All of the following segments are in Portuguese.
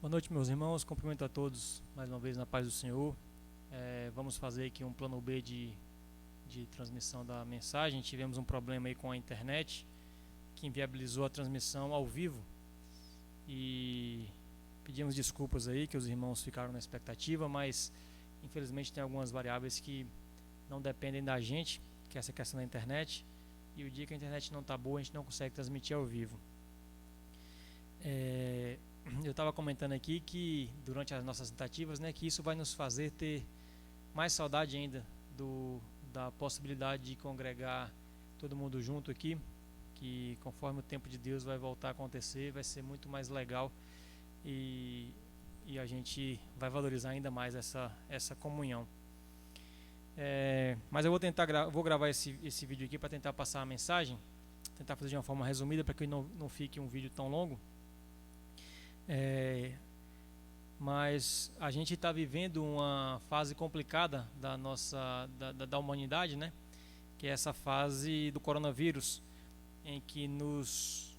Boa noite, meus irmãos. Cumprimento a todos mais uma vez na paz do Senhor. Vamos fazer aqui um plano B de transmissão da mensagem. Tivemos um problema aí com a internet que inviabilizou a transmissão ao vivo e pedimos desculpas aí que os irmãos ficaram na expectativa, mas infelizmente tem algumas variáveis que não dependem da gente, que é essa questão da internet, e o dia que a internet não está boa a gente não consegue transmitir ao vivo. Eu estava comentando aqui que durante as nossas tentativas, que isso vai nos fazer ter mais saudade ainda da possibilidade de congregar todo mundo junto aqui, que conforme o tempo de Deus vai voltar a acontecer, vai ser muito mais legal e a gente vai valorizar ainda mais essa comunhão. Mas eu vou gravar esse vídeo aqui para tentar passar a mensagem, tentar fazer de uma forma resumida para que não fique um vídeo tão longo. Mas a gente está vivendo uma fase complicada da humanidade, que é essa fase do coronavírus, em que nos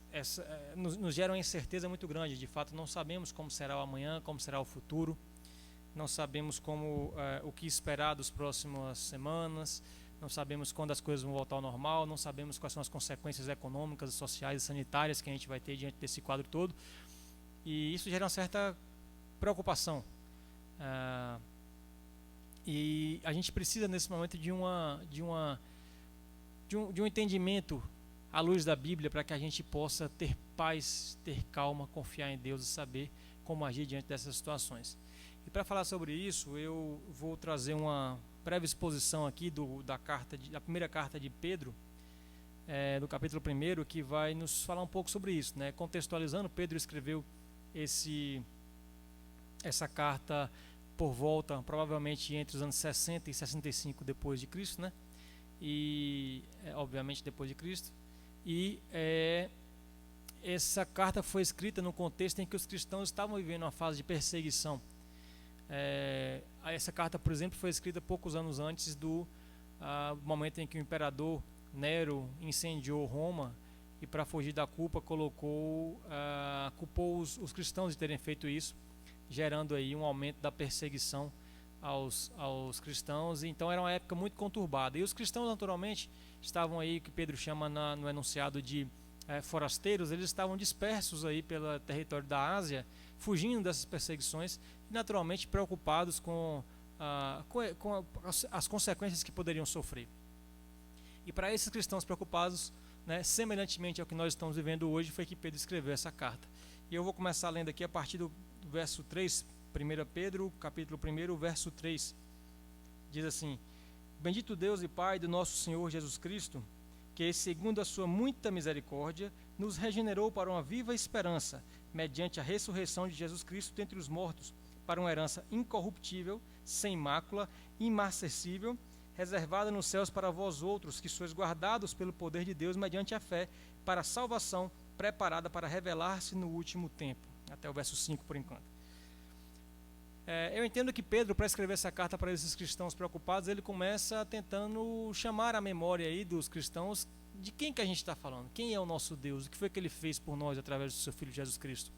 gera uma incerteza muito grande. De fato, não sabemos como será o amanhã, como será o futuro, não sabemos o que esperar das próximas semanas, não sabemos quando as coisas vão voltar ao normal, não sabemos quais são as consequências econômicas, sociais e sanitárias que a gente vai ter diante desse quadro todo. E isso gera uma certa preocupação. E a gente precisa nesse momento de um entendimento à luz da Bíblia para que a gente possa ter paz, ter calma, confiar em Deus e saber como agir diante dessas situações. E para falar sobre isso, eu vou trazer uma breve exposição aqui da primeira carta de Pedro, do capítulo 1, que vai nos falar um pouco sobre isso. Contextualizando, Pedro escreveu essa carta por volta, provavelmente entre os anos 60 e 65 depois de Cristo, e obviamente depois de Cristo. E essa carta foi escrita no contexto em que os cristãos estavam vivendo uma fase de perseguição. Essa carta, por exemplo, foi escrita poucos anos antes do momento em que o imperador Nero incendiou Roma e, para fugir da culpa, culpou os cristãos de terem feito isso, gerando aí um aumento da perseguição aos cristãos. Então era uma época muito conturbada. E os cristãos, naturalmente, estavam aí, que Pedro chama no enunciado de forasteiros. Eles estavam dispersos aí pelo território da Ásia, fugindo dessas perseguições e, naturalmente, preocupados com as consequências que poderiam sofrer. E para esses cristãos preocupados, semelhantemente ao que nós estamos vivendo hoje, foi que Pedro escreveu essa carta. E eu vou começar lendo aqui a partir do verso 3, 1 Pedro, capítulo 1, verso 3. Diz assim: Bendito Deus e Pai do nosso Senhor Jesus Cristo, que, segundo a sua muita misericórdia, nos regenerou para uma viva esperança, mediante a ressurreição de Jesus Cristo dentre os mortos, para uma herança incorruptível, sem mácula, imarcessível, reservada nos céus para vós outros, que sois guardados pelo poder de Deus mediante a fé, para a salvação preparada para revelar-se no último tempo. Até o verso 5 por enquanto. Eu entendo que Pedro, para escrever essa carta para esses cristãos preocupados, ele começa tentando chamar a memória aí dos cristãos de quem que a gente está falando, quem é o nosso Deus, o que foi que ele fez por nós através do seu Filho Jesus Cristo.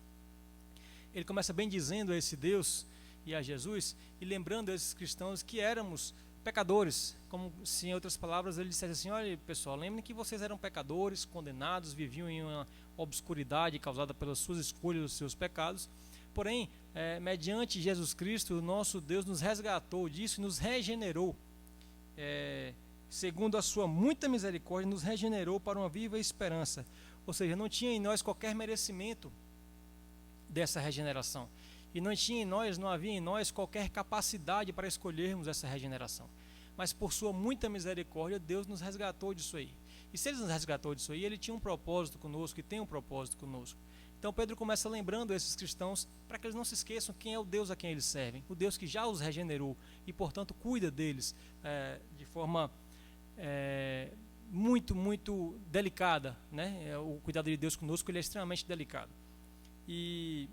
Ele começa bem dizendo a esse Deus e a Jesus, e lembrando a esses cristãos que éramos pecadores, como se, em outras palavras, ele dissesse assim: olha, pessoal, lembrem que vocês eram pecadores, condenados, viviam em uma obscuridade causada pelas suas escolhas, os seus pecados. Porém, mediante Jesus Cristo, o nosso Deus nos resgatou disso e nos regenerou. Segundo a sua muita misericórdia, nos regenerou para uma viva esperança. Ou seja, não tinha em nós qualquer merecimento dessa regeneração. E não havia em nós qualquer capacidade para escolhermos essa regeneração. Mas por sua muita misericórdia, Deus nos resgatou disso aí. E se Ele nos resgatou disso aí, Ele tinha um propósito conosco e tem um propósito conosco. Então Pedro começa lembrando a esses cristãos para que eles não se esqueçam quem é o Deus a quem eles servem. O Deus que já os regenerou e, portanto, cuida deles de forma muito, muito delicada. O cuidado de Deus conosco ele é extremamente delicado. E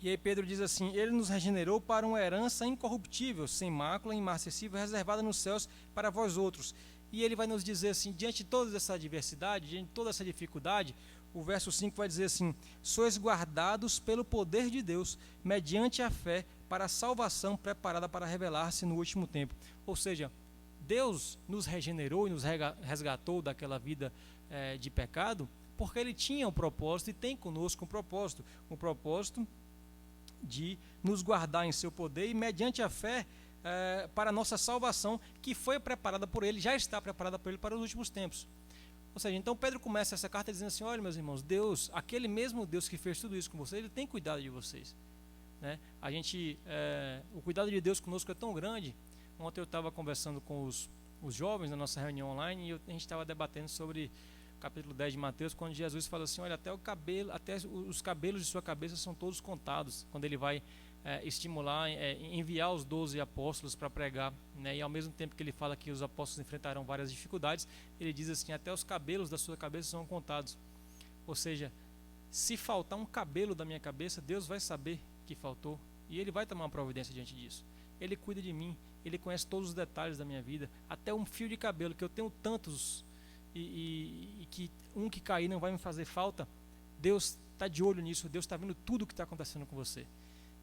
aí Pedro diz assim: Ele nos regenerou para uma herança incorruptível, sem mácula, imarcessível, reservada nos céus para vós outros. E ele vai nos dizer assim, diante de toda essa adversidade, diante de toda essa dificuldade, o verso 5 vai dizer assim: sois guardados pelo poder de Deus, mediante a fé, para a salvação preparada para revelar-se no último tempo. Ou seja, Deus nos regenerou e nos resgatou daquela vida de pecado, porque Ele tinha um propósito e tem conosco um propósito de nos guardar em seu poder e mediante a fé para a nossa salvação, que foi preparada por Ele, já está preparada por Ele para os últimos tempos. Ou seja, então Pedro começa essa carta dizendo assim: olha, meus irmãos, Deus, aquele mesmo Deus que fez tudo isso com vocês, Ele tem cuidado de vocês, né? O cuidado de Deus conosco é tão grande. Ontem eu estava conversando com os jovens na nossa reunião online e a gente estava debatendo sobre o capítulo 10 de Mateus, quando Jesus fala assim: olha, até os cabelos de sua cabeça são todos contados, quando Ele vai enviar os 12 apóstolos para pregar, né? E ao mesmo tempo que Ele fala que os apóstolos enfrentarão várias dificuldades, Ele diz assim: até os cabelos da sua cabeça são contados. Ou seja, se faltar um cabelo da minha cabeça, Deus vai saber que faltou e Ele vai tomar uma providência diante disso. Ele cuida de mim, Ele conhece todos os detalhes da minha vida, até um fio de cabelo, que eu tenho tantos e que um que cair não vai me fazer falta. Deus está de olho nisso, Deus está vendo tudo o que está acontecendo com você,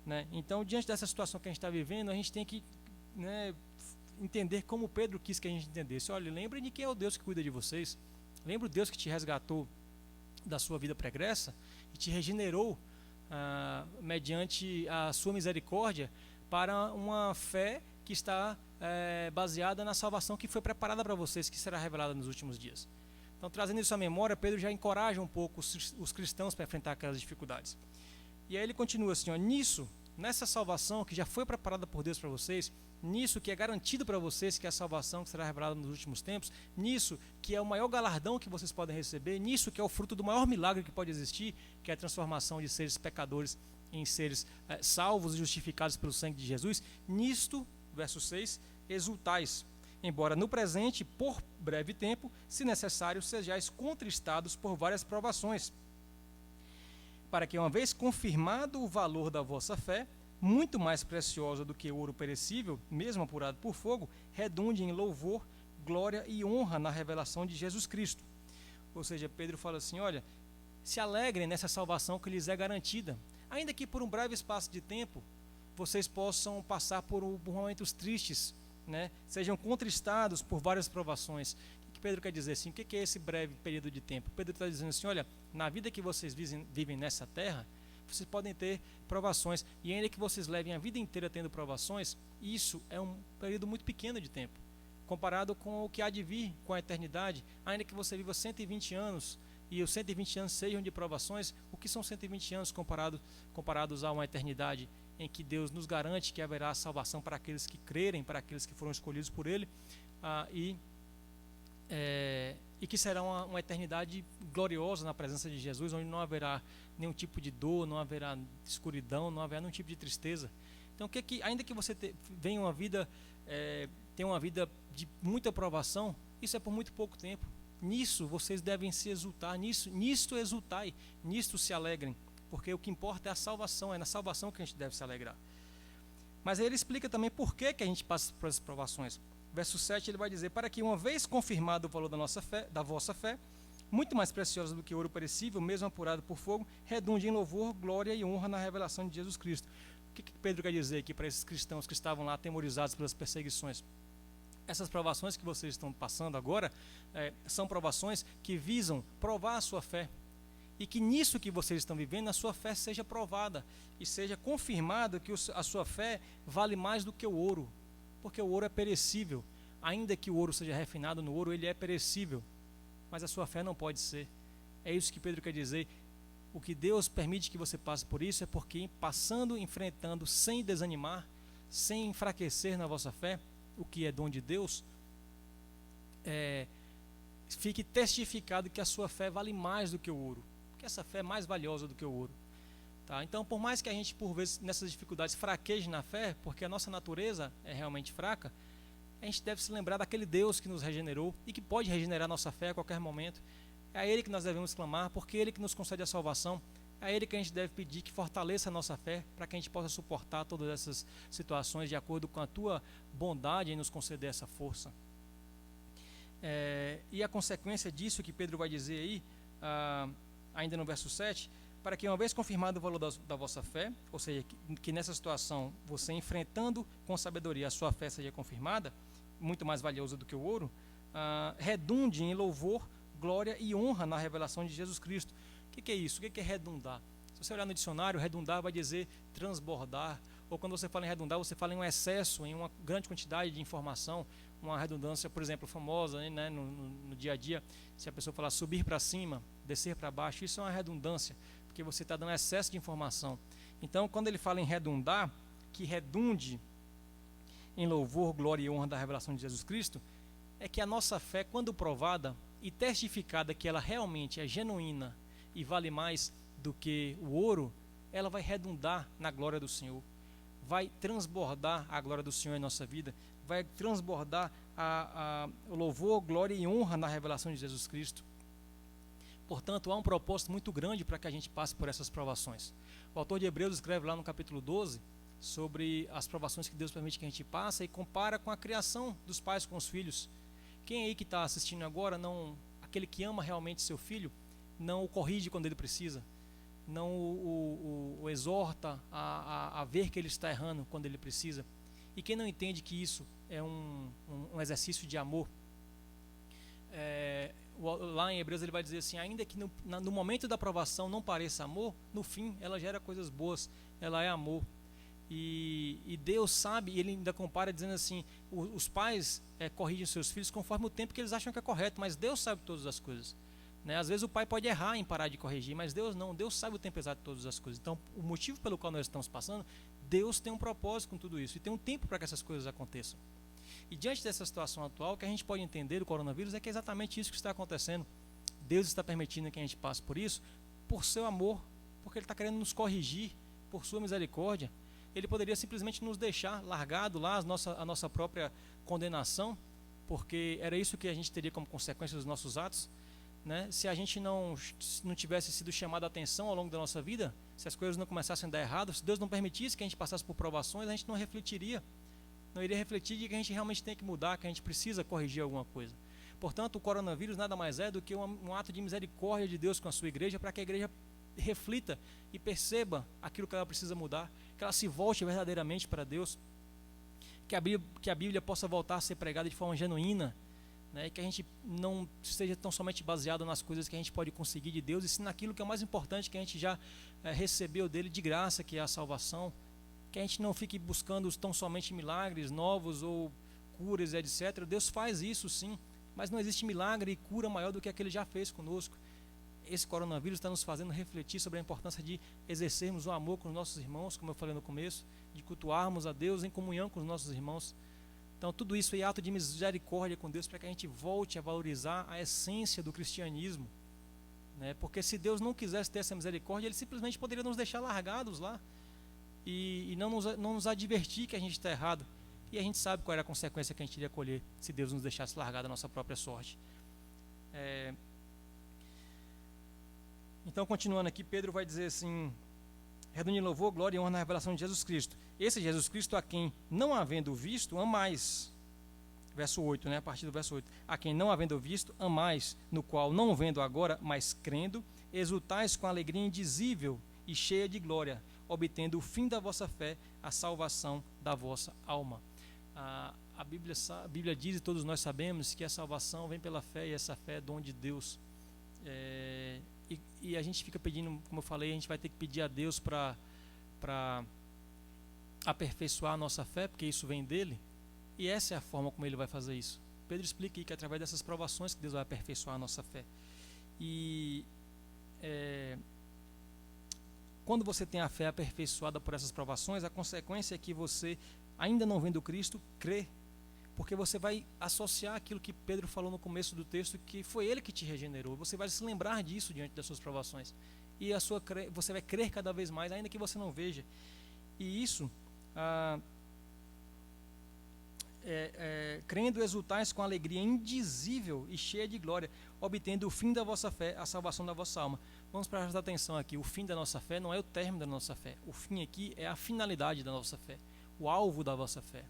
né? Então, diante dessa situação que a gente está vivendo, a gente tem que, né, entender como Pedro quis que a gente entendesse. Olha, lembrem de quem é o Deus que cuida de vocês. Lembra o Deus que te resgatou da sua vida pregressa e te regenerou mediante a sua misericórdia para uma fé que está baseada na salvação que foi preparada para vocês, que será revelada nos últimos dias. Então, trazendo isso à memória, Pedro já encoraja um pouco os cristãos para enfrentar aquelas dificuldades. E aí ele continua assim: ó, nessa salvação que já foi preparada por Deus para vocês, nisso que é garantido para vocês, que é a salvação que será revelada nos últimos tempos, nisso que é o maior galardão que vocês podem receber, nisso que é o fruto do maior milagre que pode existir, que é a transformação de seres pecadores em seres salvos e justificados pelo sangue de Jesus. Nisto, verso 6, exultais, embora no presente, por breve tempo, se necessário, sejais contristados por várias provações, para que, uma vez confirmado o valor da vossa fé, muito mais preciosa do que ouro perecível, mesmo apurado por fogo, redunde em louvor, glória e honra na revelação de Jesus Cristo. Ou seja, Pedro fala assim: olha, se alegrem nessa salvação que lhes é garantida, ainda que por um breve espaço de tempo vocês possam passar por momentos tristes, né? Sejam contristados por várias provações. O que Pedro quer dizer assim? O que é esse breve período de tempo? Pedro está dizendo assim: olha, na vida que vocês vivem nessa terra, vocês podem ter provações, e ainda que vocês levem a vida inteira tendo provações, isso é um período muito pequeno de tempo, comparado com o que há de vir com a eternidade. Ainda que você viva 120 anos, e os 120 anos sejam de provações, o que são 120 anos comparados a uma eternidade em que Deus nos garante que haverá salvação para aqueles que crerem, para aqueles que foram escolhidos por Ele, e que será uma eternidade gloriosa na presença de Jesus, onde não haverá nenhum tipo de dor, não haverá escuridão, não haverá nenhum tipo de tristeza. Então, ainda que você tenha uma vida de muita provação, isso é por muito pouco tempo. Nisso vocês devem se exultar, nisto exultai, nisto se alegrem, porque o que importa é a salvação, é na salvação que a gente deve se alegrar. Mas aí ele explica também por que a gente passa por essas provações. Verso 7 ele vai dizer: para que, uma vez confirmado o valor da vossa fé, muito mais preciosa do que ouro perecível, mesmo apurado por fogo, redunde em louvor, glória e honra na revelação de Jesus Cristo. O que Pedro quer dizer aqui para esses cristãos que estavam lá atemorizados pelas perseguições? Essas provações que vocês estão passando agora são provações que visam provar a sua fé, e que nisso que vocês estão vivendo, a sua fé seja provada e seja confirmado que a sua fé vale mais do que o ouro, porque o ouro é perecível. Ainda que o ouro seja refinado no ouro, ele é perecível, mas a sua fé não pode ser. É isso que Pedro quer dizer. O que Deus permite que você passe por isso é porque, passando, enfrentando, sem desanimar, sem enfraquecer na vossa fé, o que é dom de Deus, fique testificado que a sua fé vale mais do que o ouro, que essa fé é mais valiosa do que o ouro. Tá? Então, por mais que a gente, por vezes, nessas dificuldades fraqueje na fé, porque a nossa natureza é realmente fraca, a gente deve se lembrar daquele Deus que nos regenerou e que pode regenerar nossa fé a qualquer momento. É a Ele que nós devemos clamar, porque é Ele que nos concede a salvação. É a Ele que a gente deve pedir que fortaleça a nossa fé, para que a gente possa suportar todas essas situações de acordo com a Tua bondade em nos conceder essa força. E a consequência disso que Pedro vai dizer aí, ainda no verso 7, para que uma vez confirmado o valor da vossa fé, ou seja, que nessa situação, você enfrentando com sabedoria a sua fé seja confirmada, muito mais valiosa do que o ouro, redunde em louvor, glória e honra na revelação de Jesus Cristo. O que é isso? O que é redundar? Se você olhar no dicionário, redundar vai dizer transbordar, ou quando você fala em redundar, você fala em um excesso, em uma grande quantidade de informação, uma redundância, por exemplo, famosa, né, no dia a dia, se a pessoa falar subir para cima, descer para baixo, isso é uma redundância, porque você está dando excesso de informação. Então, quando ele fala em redundar, que redunde em louvor, glória e honra da revelação de Jesus Cristo, é que a nossa fé, quando provada e testificada que ela realmente é genuína e vale mais do que o ouro, ela vai redundar na glória do Senhor, vai transbordar a glória do Senhor em nossa vida, vai transbordar o louvor, glória e honra na revelação de Jesus Cristo. Portanto, há um propósito muito grande para que a gente passe por essas provações. O autor de Hebreus escreve lá no capítulo 12 sobre as provações que Deus permite que a gente passe e compara com a criação dos pais com os filhos. Quem aí que está assistindo agora, aquele que ama realmente seu filho, não o corrige quando ele precisa, não o exorta a ver que ele está errando quando ele precisa. E quem não entende que isso é um exercício de amor, lá em Hebreus ele vai dizer assim, ainda que no momento da provação não pareça amor, no fim ela gera coisas boas, ela é amor. E Deus sabe, e ele ainda compara dizendo assim, os pais corrigem seus filhos conforme o tempo que eles acham que é correto, mas Deus sabe todas as coisas. Né? Às vezes o pai pode errar em parar de corrigir, mas Deus não, Deus sabe o tempo exato de todas as coisas. Então o motivo pelo qual nós estamos passando, Deus tem um propósito com tudo isso, e tem um tempo para que essas coisas aconteçam. E diante dessa situação atual, o que a gente pode entender do coronavírus é que é exatamente isso que está acontecendo. Deus está permitindo que a gente passe por isso, por seu amor, porque Ele está querendo nos corrigir, por sua misericórdia. Ele poderia simplesmente nos deixar largado lá a nossa própria condenação, porque era isso que a gente teria como consequência dos nossos atos. Né? Se a gente não tivesse sido chamado a atenção ao longo da nossa vida, se as coisas não começassem a dar errado, se Deus não permitisse que a gente passasse por provações, a gente não refletiria, não iria refletir de que a gente realmente tem que mudar, que a gente precisa corrigir alguma coisa. Portanto, o coronavírus nada mais é do que um ato de misericórdia de Deus com a sua igreja, para que a igreja reflita e perceba aquilo que ela precisa mudar, que ela se volte verdadeiramente para Deus, que a Bíblia possa voltar a ser pregada de forma genuína, né, que a gente não esteja tão somente baseado nas coisas que a gente pode conseguir de Deus, e sim naquilo que é o mais importante, que a gente já recebeu dele de graça, que é a salvação, que a gente não fique buscando tão somente milagres novos ou curas, etc. Deus faz isso sim, mas não existe milagre e cura maior do que aquele já fez conosco. Esse coronavírus está nos fazendo refletir sobre a importância de exercermos o amor com os nossos irmãos, como eu falei no começo, de cultuarmos a Deus em comunhão com os nossos irmãos. Então tudo isso é ato de misericórdia com Deus, para que a gente volte a valorizar a essência do cristianismo, né? Porque se Deus não quisesse ter essa misericórdia, Ele simplesmente poderia nos deixar largados lá e não nos advertir que a gente está errado. E a gente sabe qual era a consequência que a gente iria colher se Deus nos deixasse largar da nossa própria sorte. Então, continuando aqui, Pedro vai dizer assim: redunde em louvor, glória e honra na revelação de Jesus Cristo. Esse Jesus Cristo, a quem não havendo visto, amais. Verso 8, né? A partir do verso 8. A quem não havendo visto, amais, no qual não vendo agora, mas crendo, exultais com alegria indizível e cheia de glória, obtendo o fim da vossa fé, a salvação da vossa alma. A Bíblia diz, e todos nós sabemos, que a salvação vem pela fé, e essa fé é dom de Deus. E a gente fica pedindo, como eu falei, a gente vai ter que pedir a Deus para aperfeiçoar a nossa fé, porque isso vem dele, e essa é a forma como ele vai fazer isso. Pedro explica aí que é através dessas provações que Deus vai aperfeiçoar a nossa fé. E quando você tem a fé aperfeiçoada por essas provações, a consequência é que você, ainda não vendo Cristo, crê, porque você vai associar aquilo que Pedro falou no começo do texto, que foi ele que te regenerou. Você vai se lembrar disso diante das suas provações, e você vai crer cada vez mais, ainda que você não veja. E isso, crendo, exultais com alegria indizível e cheia de glória, obtendo o fim da vossa fé, a salvação da vossa alma. Vamos prestar atenção aqui: o fim da nossa fé não é o término da nossa fé, o fim aqui é a finalidade da nossa fé, o alvo da vossa fé.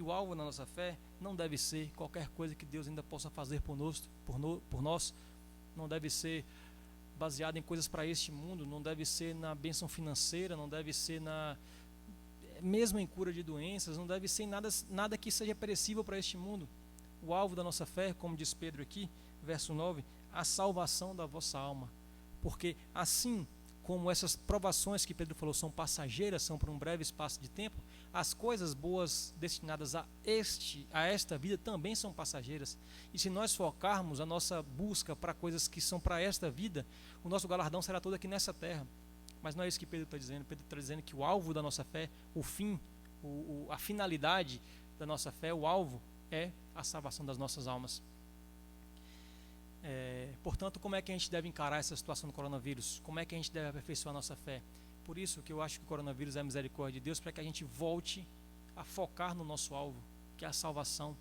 E o alvo da nossa fé não deve ser qualquer coisa que Deus ainda possa fazer por nós, não deve ser baseado em coisas para este mundo, não deve ser na bênção financeira, não deve ser mesmo em cura de doenças, não deve ser em nada que seja perecível para este mundo. O alvo da nossa fé, como diz Pedro aqui, verso 9, a salvação da vossa alma. Porque assim como essas provações que Pedro falou são passageiras, são por um breve espaço de tempo, as coisas boas destinadas a esta vida também são passageiras. E se nós focarmos a nossa busca para coisas que são para esta vida, o nosso galardão será todo aqui nessa terra. Mas não é isso que Pedro está dizendo. Pedro está dizendo que o alvo da nossa fé, o fim, a finalidade da nossa fé, o alvo é a salvação das nossas almas. Portanto, como é que a gente deve encarar essa situação do coronavírus? Como é que a gente deve aperfeiçoar a nossa fé? Por isso que eu acho que o coronavírus é a misericórdia de Deus, para que a gente volte a focar no nosso alvo, que é a salvação,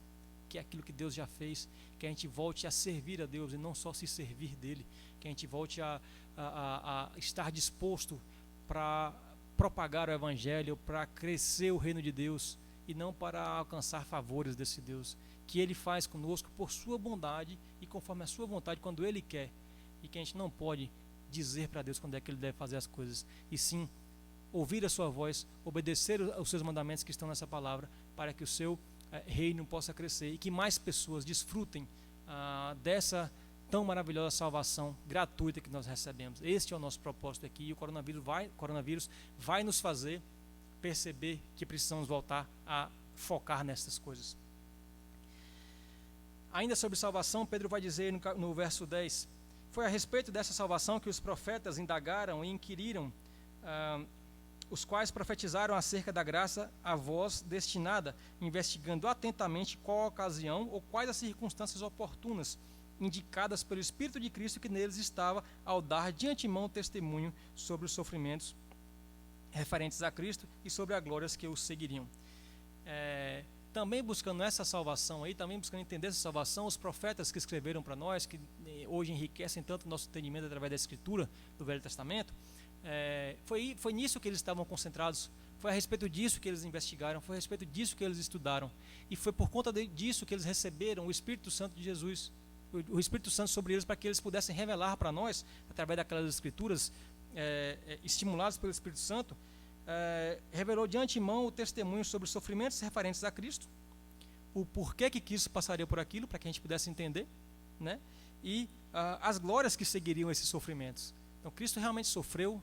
que é aquilo que Deus já fez, que a gente volte a servir a Deus e não só se servir dele, que a gente volte a estar disposto para propagar o evangelho, para crescer o reino de Deus e não para alcançar favores desse Deus, que ele faz conosco por sua bondade e conforme a sua vontade quando ele quer, e que a gente não pode dizer para Deus quando é que ele deve fazer as coisas, e sim ouvir a sua voz, obedecer aos seus mandamentos que estão nessa palavra, para que o seu reino possa crescer e que mais pessoas desfrutem dessa tão maravilhosa salvação gratuita que nós recebemos. Este é o nosso propósito aqui, e o coronavírus vai nos fazer perceber que precisamos voltar a focar nessas coisas. Ainda sobre salvação, Pedro vai dizer no verso 10, foi a respeito dessa salvação que os profetas indagaram e inquiriram, os quais profetizaram acerca da graça a vós destinada, investigando atentamente qual a ocasião ou quais as circunstâncias oportunas, indicadas pelo Espírito de Cristo que neles estava, ao dar de antemão testemunho sobre os sofrimentos referentes a Cristo e sobre as glórias que os seguiriam. Também buscando essa salvação aí, também buscando entender essa salvação, os profetas que escreveram para nós, que hoje enriquecem tanto o nosso entendimento através da Escritura do Velho Testamento, foi nisso que eles estavam concentrados, foi a respeito disso que eles investigaram, foi a respeito disso que eles estudaram, e foi por conta disso que eles receberam o Espírito Santo de Jesus, o Espírito Santo sobre eles, para que eles pudessem revelar para nós, através daquelas Escrituras, estimulados pelo Espírito Santo, revelou de antemão o testemunho sobre os sofrimentos referentes a Cristo, o porquê que Cristo passaria por aquilo, para que a gente pudesse entender, né? E as glórias que seguiriam esses sofrimentos. Então Cristo realmente sofreu,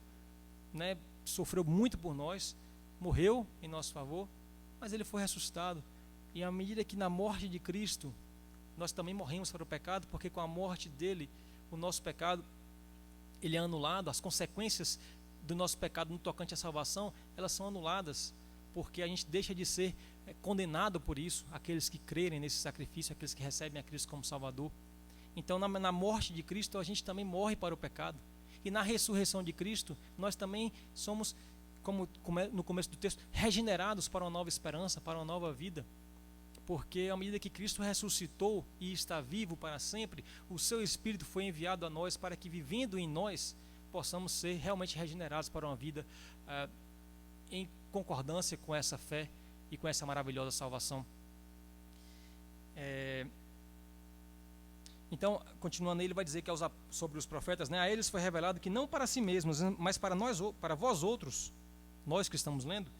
né? Sofreu muito por nós, morreu em nosso favor, mas ele foi ressuscitado, e à medida que na morte de Cristo nós também morremos para o pecado, porque com a morte dele, o nosso pecado ele é anulado, as consequências do nosso pecado no tocante à salvação, elas são anuladas, porque a gente deixa de ser condenado por isso, aqueles que crerem nesse sacrifício, aqueles que recebem a Cristo como Salvador. Então na morte de Cristo a gente também morre para o pecado, e na ressurreição de Cristo nós também somos, como no começo do texto, regenerados para uma nova esperança, para uma nova vida, porque à medida que Cristo ressuscitou e está vivo para sempre, o seu Espírito foi enviado a nós para que, vivendo em nós, possamos ser realmente regenerados para uma vida em concordância com essa fé e com essa maravilhosa salvação. Então, continuando, ele vai dizer que sobre os profetas, né, a eles foi revelado que não para si mesmos, mas para vós outros, nós que estamos lendo,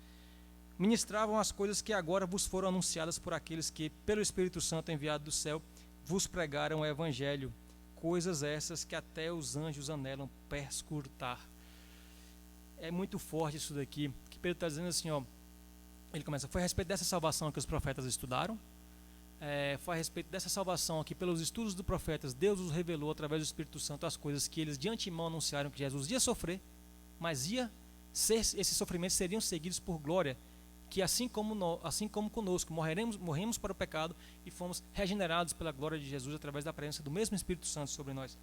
ministravam as coisas que agora vos foram anunciadas por aqueles que, pelo Espírito Santo enviado do céu, vos pregaram o Evangelho, coisas essas que até os anjos anelam perscrutar. É muito forte isso daqui, que Pedro está dizendo assim, ele começa, foi a respeito dessa salvação que os profetas estudaram, foi a respeito dessa salvação que pelos estudos dos profetas, Deus os revelou através do Espírito Santo as coisas que eles de antemão anunciaram que Jesus ia sofrer, mas esses sofrimentos seriam seguidos por glória, que assim como conosco morremos para o pecado e fomos regenerados pela glória de Jesus através da presença do mesmo Espírito Santo sobre nós.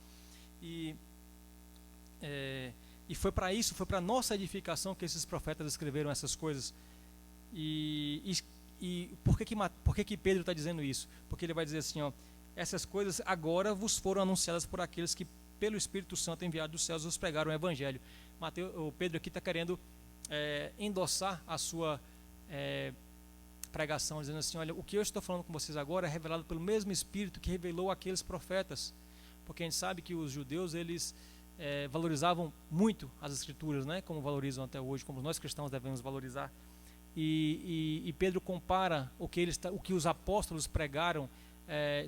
E foi para isso, foi para a nossa edificação que esses profetas escreveram essas coisas. E por que Pedro está dizendo isso? Porque ele vai dizer assim, essas coisas agora vos foram anunciadas por aqueles que pelo Espírito Santo enviado dos céus vos pregaram o Evangelho. O Pedro aqui está querendo endossar a sua pregação, dizendo assim: olha, o que eu estou falando com vocês agora é revelado pelo mesmo Espírito que revelou aqueles profetas. Porque a gente sabe que os judeus, eles valorizavam muito as Escrituras, né, como valorizam até hoje, como nós cristãos devemos valorizar. E Pedro compara o que os apóstolos pregaram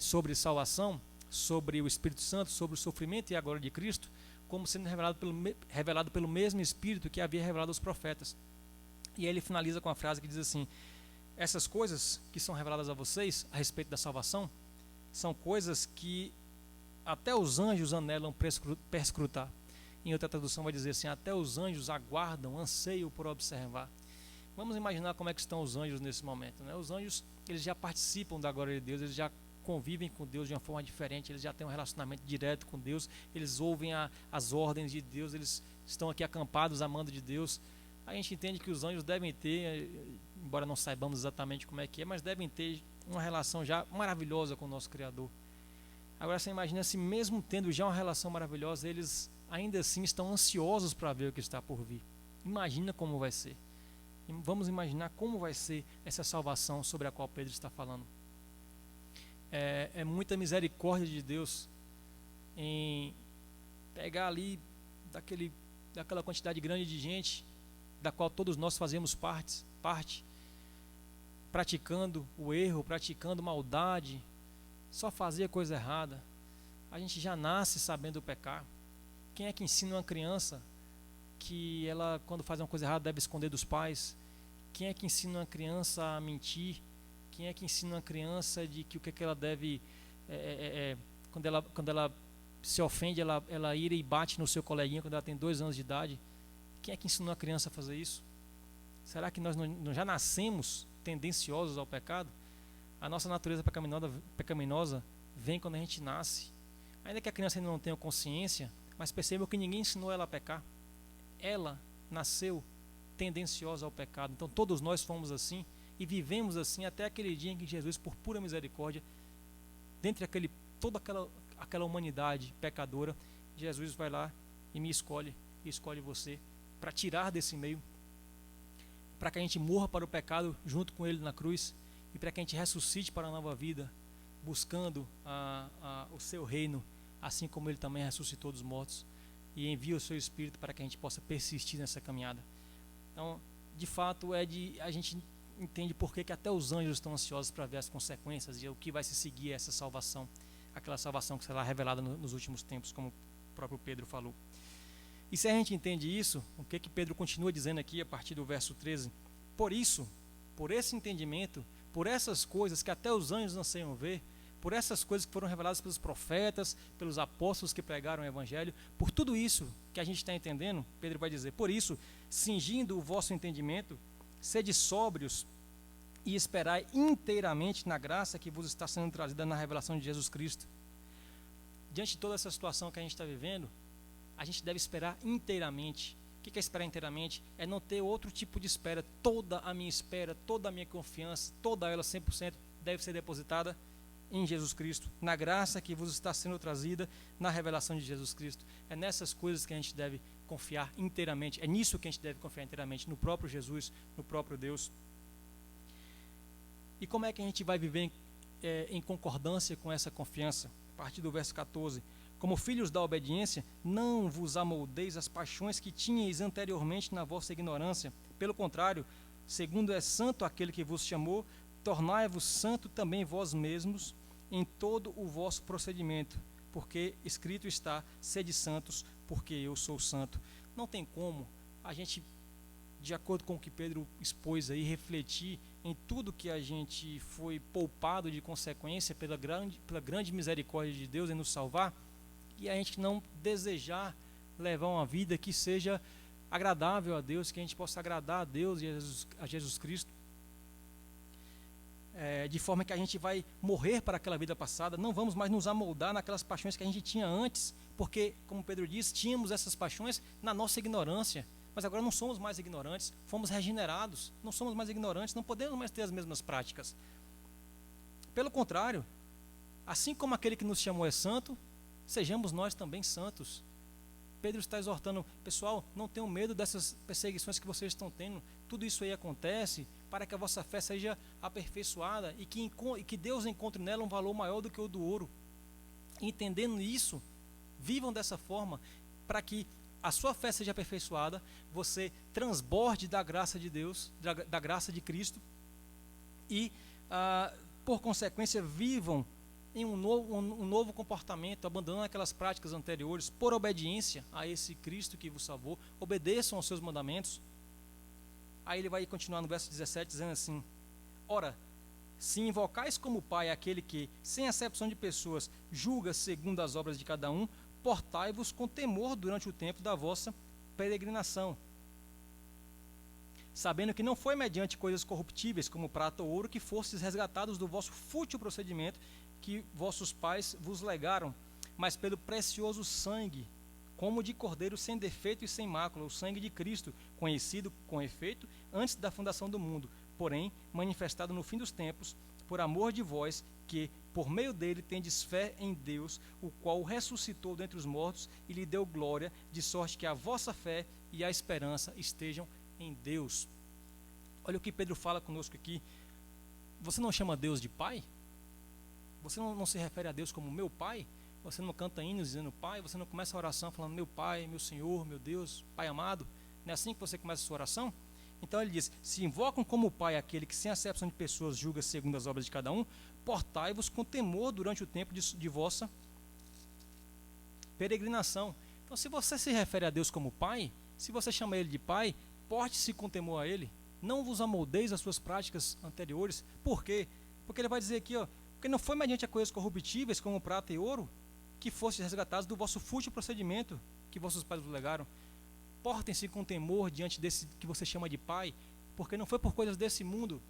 sobre salvação, sobre o Espírito Santo, sobre o sofrimento e a glória de Cristo, como sendo revelado pelo mesmo Espírito que havia revelado aos profetas. E aí ele finaliza com a frase que diz assim: essas coisas que são reveladas a vocês a respeito da salvação são coisas que até os anjos anelam perscrutar. Em outra tradução vai dizer assim: até os anjos aguardam, anseiam por observar. Vamos imaginar como é que estão os anjos nesse momento, né? Os anjos, eles já participam da glória de Deus, eles já convivem com Deus de uma forma diferente, eles já têm um relacionamento direto com Deus, eles ouvem as ordens de Deus, eles estão aqui acampados amando de Deus. A gente entende que os anjos devem ter, embora não saibamos exatamente como é que é, mas devem ter uma relação já maravilhosa com o nosso Criador. Agora você imagina se mesmo tendo já uma relação maravilhosa, eles ainda assim estão ansiosos para ver o que está por vir. Imagina como vai ser. Vamos imaginar como vai ser essa salvação sobre a qual Pedro está falando. É muita misericórdia de Deus em pegar ali daquela quantidade grande de gente, da qual todos nós fazemos parte, praticando o erro, praticando maldade, só fazia coisa errada. A gente já nasce sabendo pecar. Quem é que ensina uma criança que ela, quando faz uma coisa errada, deve esconder dos pais? Quem é que ensina uma criança a mentir? Quem é que ensina uma criança de que o que ela deve, quando ela se ofende, ela ira e bate no seu coleguinha quando ela tem 2 anos de idade? Quem é que ensinou a criança a fazer isso? Será que nós não já nascemos tendenciosos ao pecado? A nossa natureza pecaminosa vem quando a gente nasce. Ainda que a criança ainda não tenha consciência, mas percebam que ninguém ensinou ela a pecar. Ela nasceu tendenciosa ao pecado. Então todos nós fomos assim e vivemos assim até aquele dia em que Jesus, por pura misericórdia, dentre toda aquela humanidade pecadora, Jesus vai lá e me escolhe, e escolhe você, para tirar desse meio, para que a gente morra para o pecado junto com Ele na cruz, e para que a gente ressuscite para a nova vida, buscando o seu reino, assim como Ele também ressuscitou dos mortos, e envia o seu Espírito para que a gente possa persistir nessa caminhada. Então, de fato, a gente entende por que até os anjos estão ansiosos para ver as consequências e o que vai se seguir essa salvação, aquela salvação que será revelada nos últimos tempos, como o próprio Pedro falou. E se a gente entende isso, o que Pedro continua dizendo aqui a partir do verso 13? Por isso, por esse entendimento, por essas coisas que até os anjos anseiam ver, por essas coisas que foram reveladas pelos profetas, pelos apóstolos que pregaram o Evangelho, por tudo isso que a gente está entendendo, Pedro vai dizer: por isso, cingindo o vosso entendimento, sede sóbrios e esperai inteiramente na graça que vos está sendo trazida na revelação de Jesus Cristo. Diante de toda essa situação que a gente está vivendo, a gente deve esperar inteiramente. O que é esperar inteiramente? É não ter outro tipo de espera. Toda a minha espera, toda a minha confiança, toda ela 100% deve ser depositada em Jesus Cristo, na graça que vos está sendo trazida na revelação de Jesus Cristo. É nessas coisas que a gente deve confiar inteiramente. É nisso que a gente deve confiar inteiramente, no próprio Jesus, no próprio Deus. E como é que a gente vai viver em concordância com essa confiança? A partir do verso 14. Como filhos da obediência, não vos amoldeis as paixões que tinhais anteriormente na vossa ignorância. Pelo contrário, segundo é santo aquele que vos chamou, tornai-vos santo também vós mesmos em todo o vosso procedimento, porque escrito está: sede santos, porque eu sou santo. Não tem como a gente, de acordo com o que Pedro expôs aí, refletir em tudo que a gente foi poupado de consequência pela grande misericórdia de Deus em nos salvar, e a gente não desejar levar uma vida que seja agradável a Deus, que a gente possa agradar a Deus e a Jesus Cristo, de forma que a gente vai morrer para aquela vida passada. Não vamos mais nos amoldar naquelas paixões que a gente tinha antes, porque, como Pedro diz, tínhamos essas paixões na nossa ignorância, mas agora não somos mais ignorantes, fomos regenerados, não somos mais ignorantes, não podemos mais ter as mesmas práticas. Pelo contrário, assim como aquele que nos chamou é santo, sejamos nós também santos. Pedro está exortando, pessoal, não tenham medo dessas perseguições que vocês estão tendo. Tudo isso aí acontece para que a vossa fé seja aperfeiçoada e que Deus encontre nela um valor maior do que o do ouro. Entendendo isso, vivam dessa forma, para que a sua fé seja aperfeiçoada, você transborde da graça de Deus, da graça de Cristo, e, por consequência, vivam em um novo comportamento, abandonando aquelas práticas anteriores, por obediência a esse Cristo que vos salvou, obedeçam aos seus mandamentos. Aí ele vai continuar no verso 17, dizendo assim: ora, se invocais como Pai aquele que, sem acepção de pessoas, julga segundo as obras de cada um, portai-vos com temor durante o tempo da vossa peregrinação, sabendo que não foi mediante coisas corruptíveis, como prata ou ouro, que fostes resgatados do vosso fútil procedimento que vossos pais vos legaram, mas pelo precioso sangue, como de cordeiro sem defeito e sem mácula, o sangue de Cristo, conhecido com efeito antes da fundação do mundo, porém manifestado no fim dos tempos, por amor de vós, que por meio dele tendes fé em Deus, o qual o ressuscitou dentre os mortos e lhe deu glória, de sorte que a vossa fé e a esperança estejam em Deus. Olha o que Pedro fala conosco aqui. Você não chama Deus de Pai? Você não se refere a Deus como meu Pai? Você não canta hinos dizendo Pai? Você não começa a oração falando meu Pai, meu Senhor, meu Deus, Pai amado? Não é assim que você começa a sua oração? Então ele diz: se invocam como Pai aquele que sem acepção de pessoas julga segundo as obras de cada um, portai-vos com temor durante o tempo de vossa peregrinação. Então, se você se refere a Deus como Pai, se você chama Ele de Pai, porte-se com temor a Ele. Não vos amoldeis às suas práticas anteriores. Por quê? Porque ele vai dizer aqui, porque não foi mediante a coisas corruptíveis como prata e ouro que fostes resgatados do vosso fútil procedimento que vossos pais vos legaram. Portem-se com temor diante desse que você chama de Pai, porque não foi por coisas desse mundo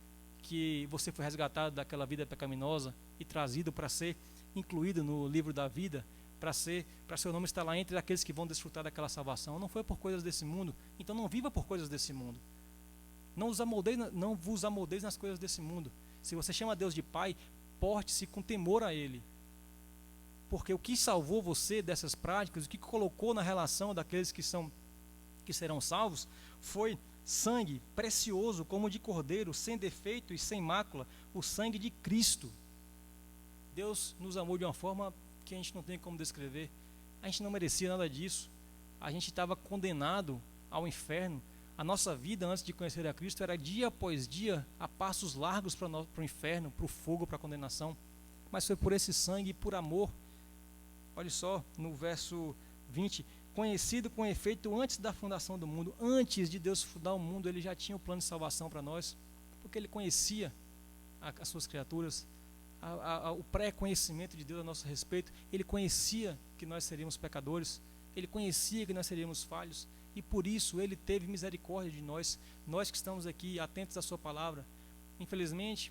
que você foi resgatado daquela vida pecaminosa e trazido para ser incluído no livro da vida, para seu nome estar lá entre aqueles que vão desfrutar daquela salvação. Não foi por coisas desse mundo. Então não viva por coisas desse mundo. Não vos amoldeis nas coisas desse mundo. Se você chama Deus de Pai, porte-se com temor a Ele. Porque o que salvou você dessas práticas, o que colocou na relação daqueles que serão salvos, foi sangue precioso como de cordeiro, sem defeito e sem mácula, o sangue de Cristo. Deus nos amou de uma forma que a gente não tem como descrever. A gente não merecia nada disso. A gente estava condenado ao inferno. A nossa vida antes de conhecer a Cristo era dia após dia a passos largos para o inferno, para o fogo, para a condenação. Mas foi por esse sangue e por amor. Olha só, no verso 20: conhecido com efeito antes da fundação do mundo. Antes de Deus fundar o mundo, Ele já tinha o plano de salvação para nós, porque Ele conhecia as suas criaturas, o pré-conhecimento de Deus a nosso respeito. Ele conhecia que nós seríamos pecadores, Ele conhecia que nós seríamos falhos, e por isso Ele teve misericórdia de nós que estamos aqui atentos à sua palavra. Infelizmente,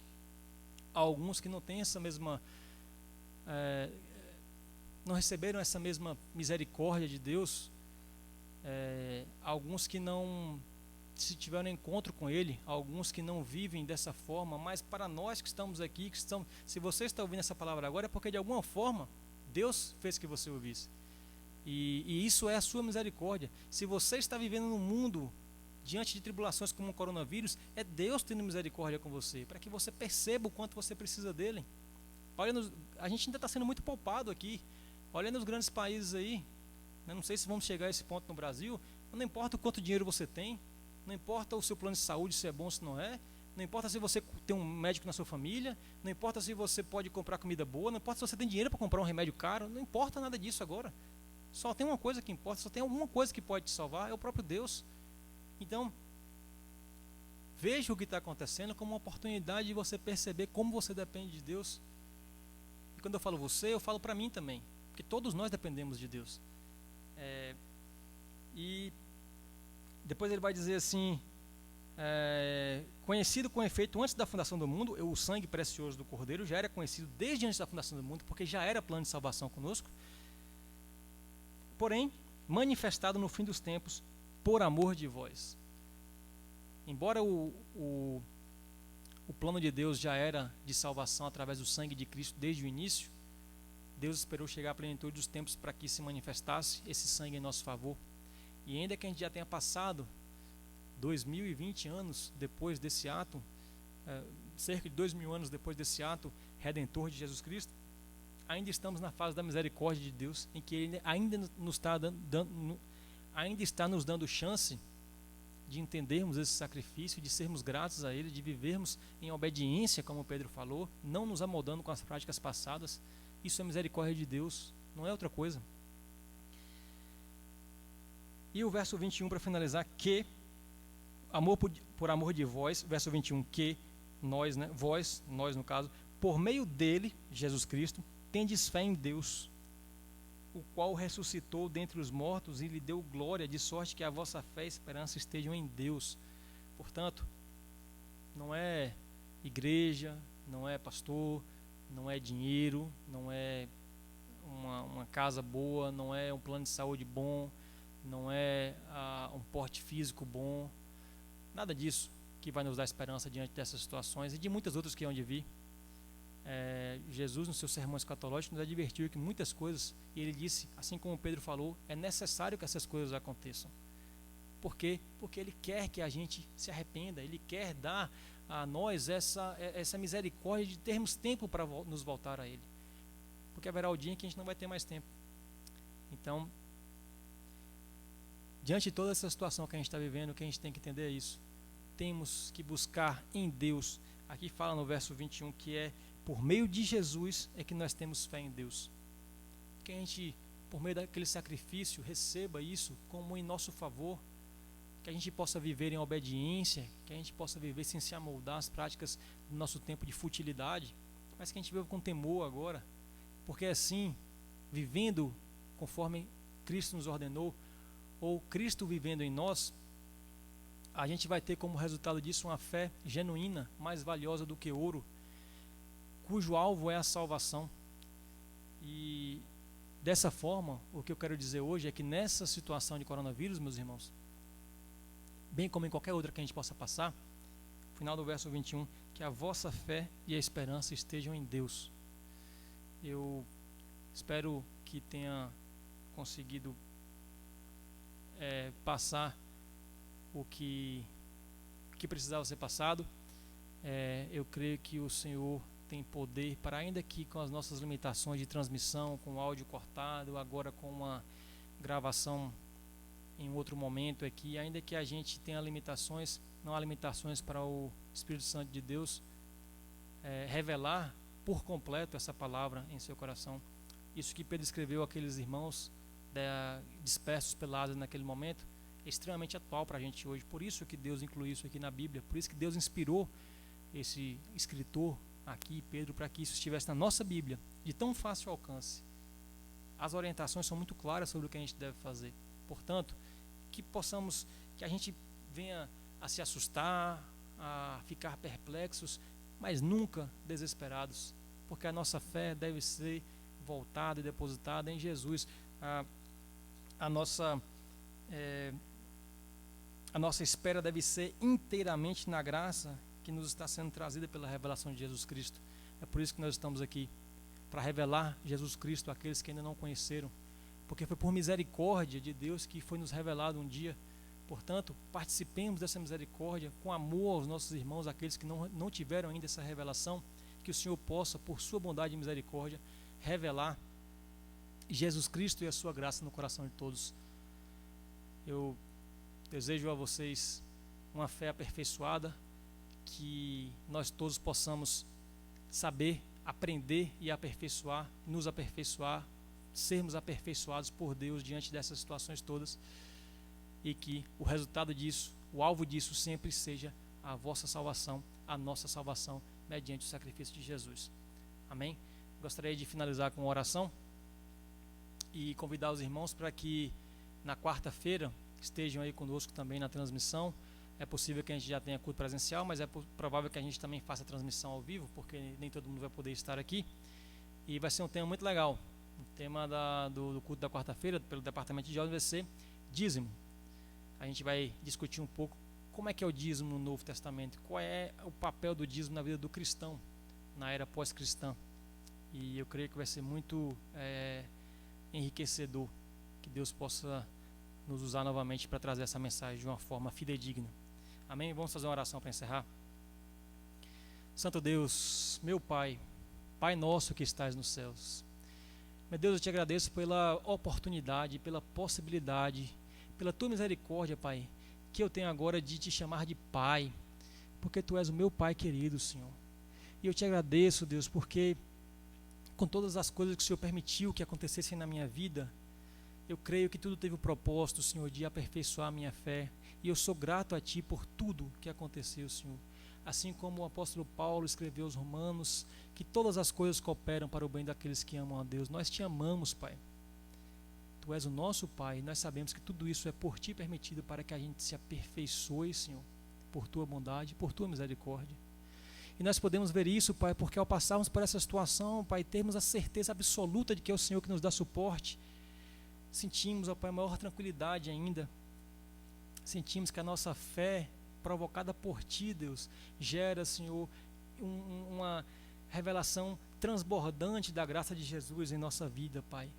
há alguns que não têm essa mesma não receberam essa mesma misericórdia de Deus, alguns que não se tiveram encontro com Ele, alguns que não vivem dessa forma. Mas para nós que estamos aqui, se você está ouvindo essa palavra agora, é porque de alguma forma Deus fez que você ouvisse, e isso é a sua misericórdia. Se você está vivendo num mundo diante de tribulações como o coronavírus, é Deus tendo misericórdia com você, para que você perceba o quanto você precisa dele. A gente ainda está sendo muito poupado aqui. Olha nos grandes países aí, não sei se vamos chegar a esse ponto no Brasil. Não importa o quanto dinheiro você tem, não importa o seu plano de saúde, se é bom ou se não é, não importa se você tem um médico na sua família, não importa se você pode comprar comida boa, não importa se você tem dinheiro para comprar um remédio caro, não importa nada disso agora. Só tem uma coisa que importa, só tem alguma coisa que pode te salvar, é o próprio Deus. Então, veja o que está acontecendo como uma oportunidade de você perceber como você depende de Deus. E quando eu falo você, eu falo para mim também, porque todos nós dependemos de Deus. E depois ele vai dizer assim: conhecido com efeito antes da fundação do mundo, o sangue precioso do Cordeiro já era conhecido desde antes da fundação do mundo, porque já era plano de salvação conosco, porém manifestado no fim dos tempos por amor de vós. Embora o plano de Deus já era de salvação através do sangue de Cristo desde o início, Deus esperou chegar à plenitude dos tempos para que se manifestasse esse sangue em nosso favor. E ainda que a gente já tenha passado 2020 anos depois desse ato, cerca de 2000 anos depois desse ato redentor de Jesus Cristo, ainda estamos na fase da misericórdia de Deus, em que Ele ainda está nos dando chance de entendermos esse sacrifício, de sermos gratos a Ele, de vivermos em obediência, como Pedro falou, não nos amoldando com as práticas passadas. Isso é misericórdia de Deus, não é outra coisa. E o verso 21 para finalizar, que amor por amor de vós, verso 21, que nós, nós no caso, por meio dele, Jesus Cristo, tendes fé em Deus, o qual ressuscitou dentre os mortos e lhe deu glória, de sorte que a vossa fé e esperança estejam em Deus. Portanto, não é igreja, não é pastor, não é dinheiro, não é uma casa boa, não é um plano de saúde bom, não é um porte físico bom, nada disso que vai nos dar esperança diante dessas situações e de muitas outras que hão de vir. Jesus, no seu sermão escatológico, nos advertiu que muitas coisas, e ele disse, assim como Pedro falou, é necessário que essas coisas aconteçam. Por quê? Porque ele quer que a gente se arrependa, ele quer dar a nós essa misericórdia de termos tempo para nos voltar a ele. Porque haverá o dia em que a gente não vai ter mais tempo. Então, diante de toda essa situação que a gente está vivendo, o que a gente tem que entender é isso. Temos que buscar em Deus. Aqui fala no verso 21 que é por meio de Jesus é que nós temos fé em Deus. Que a gente, por meio daquele sacrifício, receba isso como em nosso favor. Que a gente possa viver em obediência, que a gente possa viver sem se amoldar às práticas do nosso tempo de futilidade, mas que a gente viva com temor agora. Porque assim, vivendo conforme Cristo nos ordenou, ou Cristo vivendo em nós, a gente vai ter como resultado disso uma fé genuína, mais valiosa do que ouro, cujo alvo é a salvação. E dessa forma, o que eu quero dizer hoje é que nessa situação de coronavírus, meus irmãos, bem como em qualquer outra que a gente possa passar, final do verso 21, que a vossa fé e a esperança estejam em Deus. Eu espero que tenha conseguido passar o que precisava ser passado. Eu creio que o Senhor tem poder para, ainda que com as nossas limitações de transmissão, com o áudio cortado, agora com uma gravação em outro momento aqui, ainda que a gente tenha limitações, não há limitações para o Espírito Santo de Deus revelar por completo essa palavra em seu coração. Isso que Pedro escreveu àqueles irmãos dispersos pela Ásia naquele momento é extremamente atual para a gente hoje. Por isso que Deus incluiu isso aqui na Bíblia, por isso que Deus inspirou esse escritor aqui, Pedro, para que isso estivesse na nossa Bíblia, de tão fácil alcance. As orientações são muito claras sobre o que a gente deve fazer. Portanto, que a gente venha a se assustar, a ficar perplexos, mas nunca desesperados, porque a nossa fé deve ser voltada e depositada em Jesus. A nossa espera deve ser inteiramente na graça que nos está sendo trazida pela revelação de Jesus Cristo. É por isso que nós estamos aqui, para revelar Jesus Cristo àqueles que ainda não conheceram, porque foi por misericórdia de Deus que foi nos revelado um dia. Portanto, participemos dessa misericórdia com amor aos nossos irmãos, aqueles que não tiveram ainda essa revelação, que o Senhor possa, por sua bondade e misericórdia, revelar Jesus Cristo e a sua graça no coração de todos. Eu desejo a vocês uma fé aperfeiçoada, que nós todos possamos saber, aprender e aperfeiçoar, nos aperfeiçoar, sermos aperfeiçoados por Deus diante dessas situações todas, e que o resultado disso, o alvo disso sempre seja a vossa salvação, a nossa salvação, mediante o sacrifício de Jesus. Amém? Gostaria de finalizar com uma oração e convidar os irmãos para que na quarta-feira estejam aí conosco também na transmissão. É possível que a gente já tenha culto presencial, mas é provável que a gente também faça a transmissão ao vivo, porque nem todo mundo vai poder estar aqui. E vai ser um tema muito legal. O tema do culto da quarta-feira, pelo Departamento de Jovens, vai ser dízimo. A gente vai discutir um pouco como é que é o dízimo no Novo Testamento, qual é o papel do dízimo na vida do cristão, na era pós-cristã. e eu creio que vai ser muito enriquecedor, que Deus possa nos usar novamente para trazer essa mensagem de uma forma fidedigna. Amém? Vamos fazer uma oração para encerrar. Santo Deus, meu Pai, Pai nosso que estás nos céus, meu Deus, eu te agradeço pela oportunidade, pela possibilidade, pela tua misericórdia, Pai, que eu tenho agora de te chamar de Pai, porque tu és o meu Pai querido, Senhor. E eu te agradeço, Deus, porque com todas as coisas que o Senhor permitiu que acontecessem na minha vida, eu creio que tudo teve o propósito, Senhor, de aperfeiçoar a minha fé. E eu sou grato a Ti por tudo que aconteceu, Senhor. Assim como o apóstolo Paulo escreveu aos Romanos, que todas as coisas cooperam para o bem daqueles que amam a Deus. Nós te amamos, Pai. Tu és o nosso Pai, e nós sabemos que tudo isso é por Ti permitido para que a gente se aperfeiçoe, Senhor, por Tua bondade, por Tua misericórdia. E nós podemos ver isso, Pai, porque ao passarmos por essa situação, Pai, termos a certeza absoluta de que é o Senhor que nos dá suporte, sentimos, ó Pai, maior tranquilidade ainda. Sentimos que a nossa fé, provocada por Ti, Deus, gera, Senhor, uma revelação transbordante da graça de Jesus em nossa vida, Pai.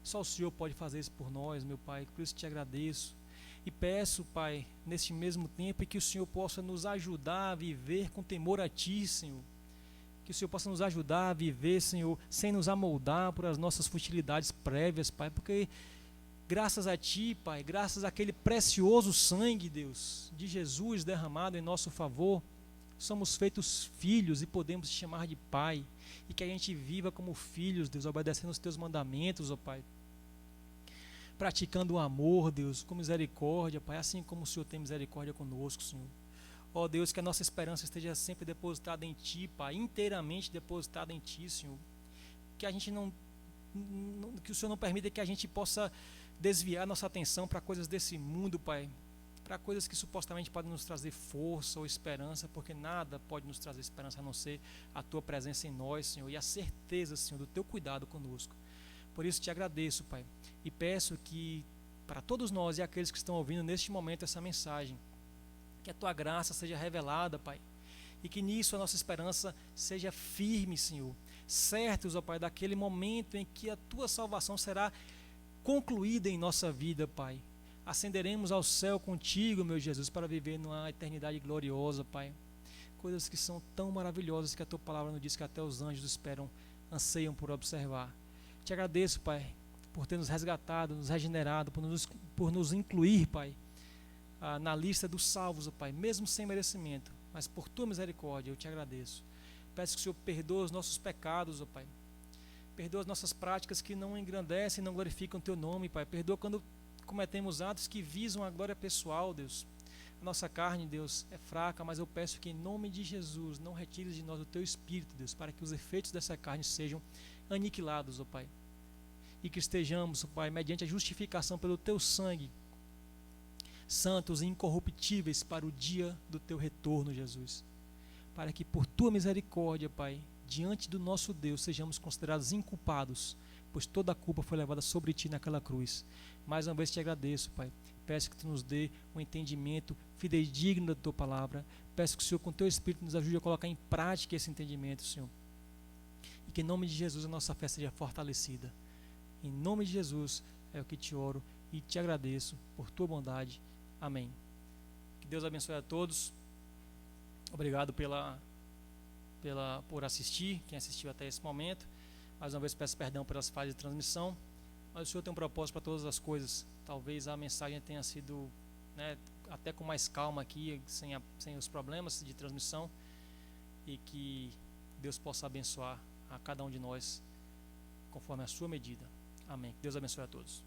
Só o Senhor pode fazer isso por nós, meu Pai, por isso te agradeço. E peço, Pai, neste mesmo tempo, que o Senhor possa nos ajudar a viver com temor a Ti, Senhor. Que o Senhor possa nos ajudar a viver, Senhor, sem nos amoldar por as nossas futilidades prévias, Pai, porque graças a Ti, Pai, graças àquele precioso sangue, Deus, de Jesus derramado em nosso favor, somos feitos filhos e podemos te chamar de Pai. E que a gente viva como filhos, Deus, obedecendo os Teus mandamentos, ó Pai. Praticando o amor, Deus, com misericórdia, Pai, assim como o Senhor tem misericórdia conosco, Senhor. Ó Deus, que a nossa esperança esteja sempre depositada em Ti, Pai, inteiramente depositada em Ti, Senhor. Que a gente que o Senhor não permita que a gente possa desviar nossa atenção para coisas desse mundo, Pai, para coisas que supostamente podem nos trazer força ou esperança, porque nada pode nos trazer esperança a não ser a Tua presença em nós, Senhor, e a certeza, Senhor, do Teu cuidado conosco. Por isso te agradeço, Pai, e peço que para todos nós e aqueles que estão ouvindo neste momento essa mensagem, que a Tua graça seja revelada, Pai, e que nisso a nossa esperança seja firme, Senhor, certos, ó Pai, daquele momento em que a Tua salvação será concluída em nossa vida, Pai. Ascenderemos ao céu contigo, meu Jesus, para viver numa eternidade gloriosa, Pai. Coisas que são tão maravilhosas que a Tua palavra nos diz que até os anjos anseiam por observar. Te agradeço, Pai, por ter nos resgatado, nos regenerado, por nos incluir, Pai, na lista dos salvos, ó Pai, mesmo sem merecimento, mas por Tua misericórdia eu te agradeço. Peço que o Senhor perdoe os nossos pecados, ó Pai. Perdoa as nossas práticas que não engrandecem e não glorificam o Teu nome, Pai. Perdoa quando cometemos atos que visam a glória pessoal, Deus. A nossa carne, Deus, é fraca, mas eu peço que em nome de Jesus não retires de nós o Teu Espírito, Deus, para que os efeitos dessa carne sejam aniquilados, ó Pai. E que estejamos, ó Pai, mediante a justificação pelo Teu sangue, santos e incorruptíveis para o dia do Teu retorno, Jesus. Para que por Tua misericórdia, Pai, diante do nosso Deus, sejamos considerados inculpados, pois toda a culpa foi levada sobre Ti naquela cruz. Mais uma vez te agradeço, Pai. Peço que Tu nos dê um entendimento fidedigno da Tua palavra. Peço que o Senhor, com Teu Espírito, nos ajude a colocar em prática esse entendimento, Senhor. E que em nome de Jesus a nossa fé seja fortalecida. Em nome de Jesus é o que te oro e te agradeço por Tua bondade. Amém. Que Deus abençoe a todos. Obrigado por assistir, quem assistiu até esse momento. Mais uma vez peço perdão pelas falhas de transmissão, mas o Senhor tem um propósito para todas as coisas. Talvez a mensagem tenha sido, até com mais calma aqui, sem os problemas de transmissão, e que Deus possa abençoar a cada um de nós conforme a sua medida. Amém. Que Deus abençoe a todos.